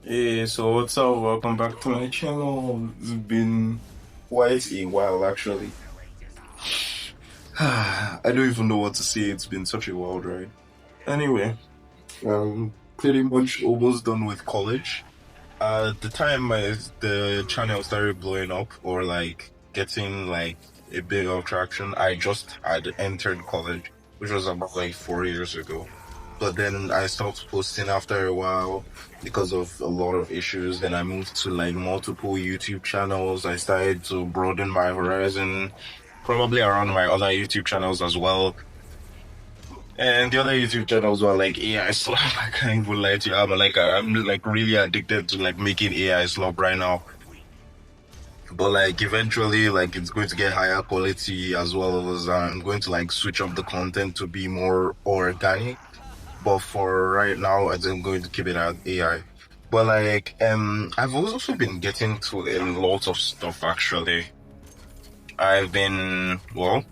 Hey, so what's up? Welcome back to my channel. It's been quite a while, actually. I don't even know what to say. It's been such a wild ride. Anyway, pretty much almost done with college. At the time the channel started blowing up or like getting like a bit of traction, I just had entered college, which was about like 4 years ago. But then I stopped posting after a while because of a lot of issues. Then I moved to like multiple YouTube channels. I started to broaden my horizon, probably around my other YouTube channels as well. And the other YouTube channels were like AI slop. I can't even lie to you. I'm like really addicted to like making AI slop right now. But like eventually, like it's going to get higher quality as well as I'm going to like switch up the content to be more organic. But for right now, I'm going to keep it at AI. But like, I've also been getting to a lot of stuff actually. I've been, well,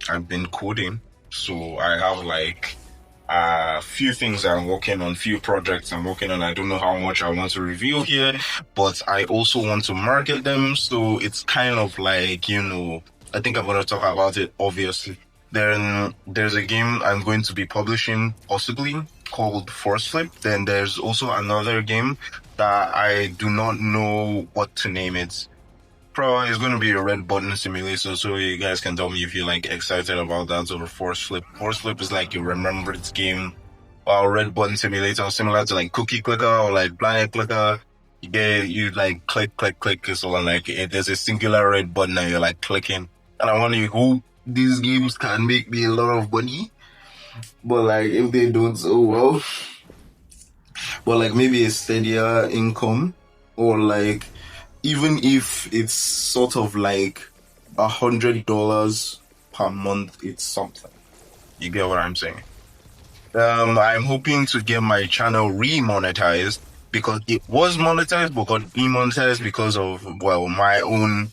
I've been coding. So I have like a few things I'm working on, few projects I'm working on. I don't know how much I want to reveal here, but I also want to market them. So it's kind of like, I think I'm going to talk about it, obviously. Then there's a game I'm going to be publishing, possibly, called Force Flip. Then there's also another game that I do not know what to name it. Probably it's going to be a red button simulator, so you guys can tell me if you're like excited about that or Force Flip. Force Flip is like a remembered game, or red button simulator, similar to like Cookie Clicker or like Planet Clicker. You like click, click, click, so like there's a singular red button and you're like clicking. And I wonder who these games can make me a lot of money, but like if they don't, so well. But like maybe a steadier income, or like even if it's sort of like $100 per month, it's something. You get what I'm saying? I'm hoping to get my channel remonetized because it was monetized but got demonetized because of, well, my own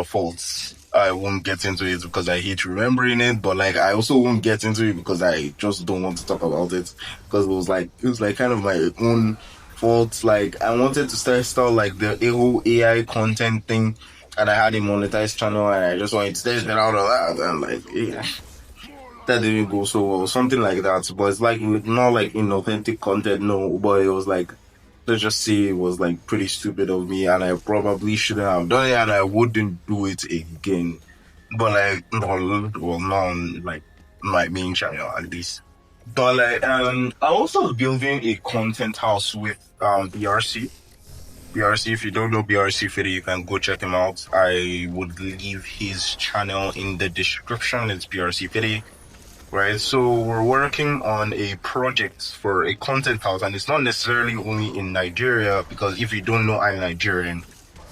faults. I won't get into it because I hate remembering it, but like I also won't get into it because I just don't want to talk about it because it was like kind of my own fault. Like I wanted to start like the whole AI content thing, and I had a monetized channel, and I just wanted to get out of that, and like yeah, that didn't go so well, something like that. But it's like not like inauthentic content, no. But it was like, let's just say it was like pretty stupid of me, and I probably shouldn't have done it, and I wouldn't do it again. But like, well, not on like my main channel at least. But like, I also building a content house with BRC. BRC, if you don't know BRC Fitty, you can go check him out. I would leave his channel in the description. It's BRC Fitty, right? So we're working on a project for a content house, and it's not necessarily only in Nigeria, because if you don't know, I'm Nigerian.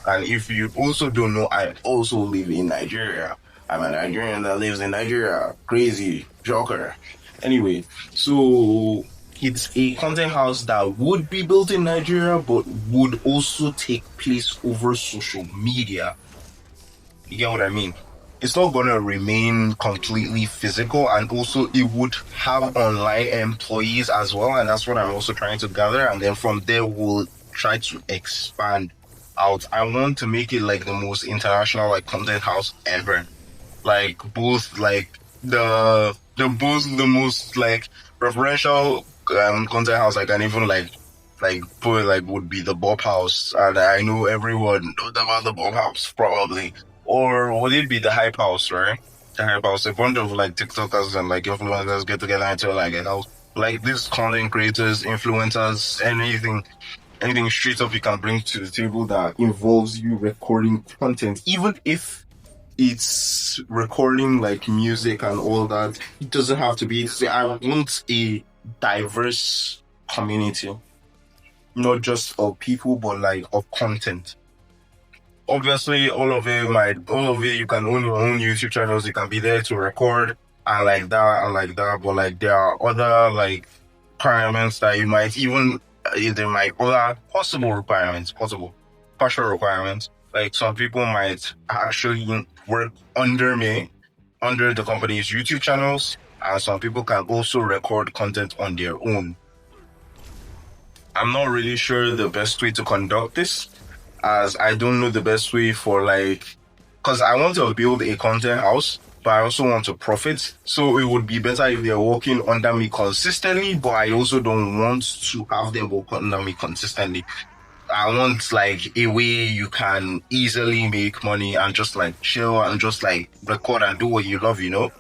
And if you also don't know, I also live in Nigeria. I'm a Nigerian that lives in Nigeria. Crazy joker. Anyway, so it's a content house that would be built in Nigeria, but would also take place over social media. You get what I mean? It's not going to remain completely physical, and also it would have online employees as well, and that's what I'm also trying to gather. And then from there, we'll try to expand out. I want to make it like the most international like content house ever. Like both like the most like referential content house I can even like put like would be the Bob House, and I know everyone knows about the Bob House probably. Or would it be the Hype House, right? The Hype House, a bunch of like TikTokers and like influencers get together and tell like, like these content creators, influencers, anything straight up you can bring to the table that involves you recording content, even if it's recording like music and all that. It doesn't have to be. I want a diverse community, not just of people, but like of content. Obviously, all of it, you can own your own YouTube channels. You can be there to record and like that and like that. But like there are other like requirements that you might even, there might other possible requirements, possible partial requirements. Like some people might actually work under me, under the company's YouTube channels, and some people can also record content on their own. I'm not really sure the best way to conduct this, as I don't know the best way for like, because I want to build a content house, but I also want to profit. So it would be better if they're working under me consistently, but I also don't want to have them work under me consistently. I want like a way you can easily make money and just like chill and just like record and do what you love, you know?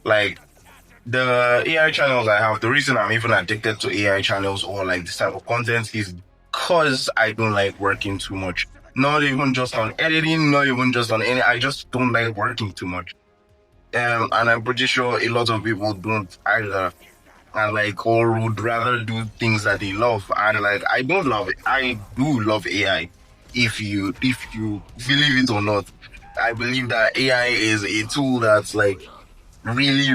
Like the AI channels I have, the reason I'm even addicted to AI channels or like this type of content is because I don't like working too much. Not even just on editing, not even just on any, I just don't like working too much. And I'm pretty sure a lot of people don't either. And like, or would rather do things that they love. And like, I don't love it. I do love AI. If you believe it or not, I believe that AI is a tool that's like really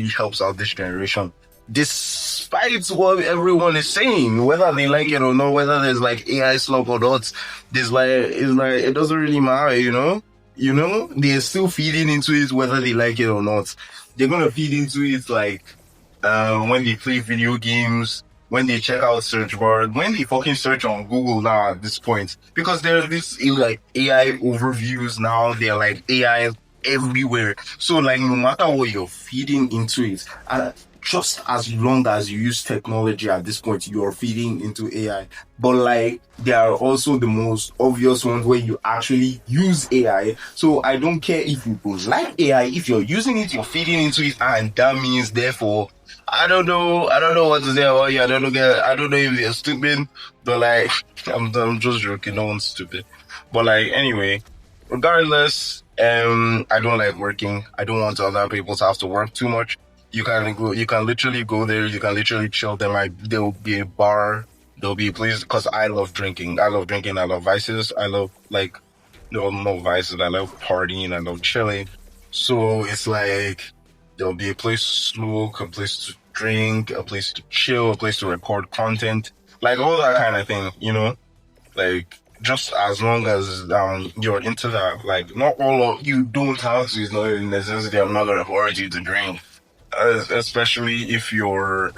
helps out this generation. Despite what everyone is saying, whether they like it or not, whether there's like AI slop or not, there's like it's like it doesn't really matter, you know? You know, they're still feeding into it whether they like it or not. They're gonna feed into it like when they play video games, when they check out search bar, when they fucking search on Google now at this point. Because there's this like AI overviews now, they're like AI everywhere. So like no matter what you're feeding into it, and just as long as you use technology at this point, you're feeding into AI. But like there are also the most obvious ones where you actually use AI. So I don't care if you don't like AI, if you're using it, you're feeding into it, and that means therefore I don't know what to say about you. I don't know if you're stupid, but like, I'm just joking. No one's stupid. But like, anyway, regardless, I don't like working. I don't want other people to have to work too much. You can literally go there. You can literally chill. There will be a bar. There'll be a place because I love drinking. I love drinking. I love vices. I love like, no vices. I love partying. I love chilling. So it's like there'll be a place to smoke, a place to drink, a place to chill, a place to record content, like all that kind of thing, you know? Like just as long as you're into that, like not all of you don't have to, it's not a necessity. I'm not gonna force you to drink. Especially if you're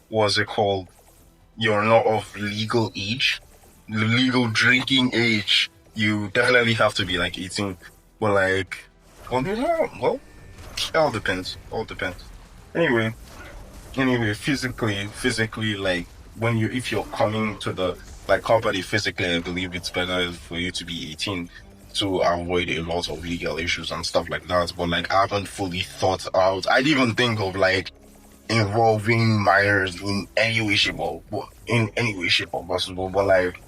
what's it called? You're not of legal age, legal drinking age. You definitely have to be like 18. But like well, it all depends. All depends. Anyway, physically, like when you if you're coming to the like company physically, I believe it's better for you to be 18 to avoid a lot of legal issues and stuff like that. But like I haven't fully thought out. I didn't even think of like involving minors in any way, shape or possible. But like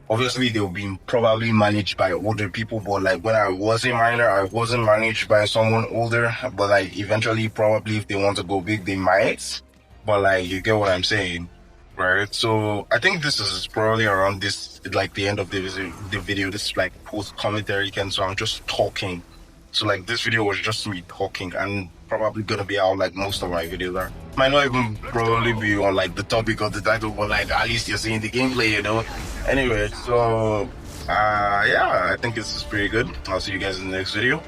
obviously they'll be probably managed by older people, but like when I was a minor, I wasn't managed by someone older. But like eventually, probably if they want to go big, they might. But like you get what I'm saying, right? So I think this is probably around this like the end of the video. This is like post commentary, Ken. So I'm just talking. So like this video was just me talking, and probably gonna be out like most of my videos are. Might not even probably be on like the topic of the title, but like at least you're seeing the gameplay, you know. Anyway, so yeah, I think this is pretty good. I'll see you guys in the next video.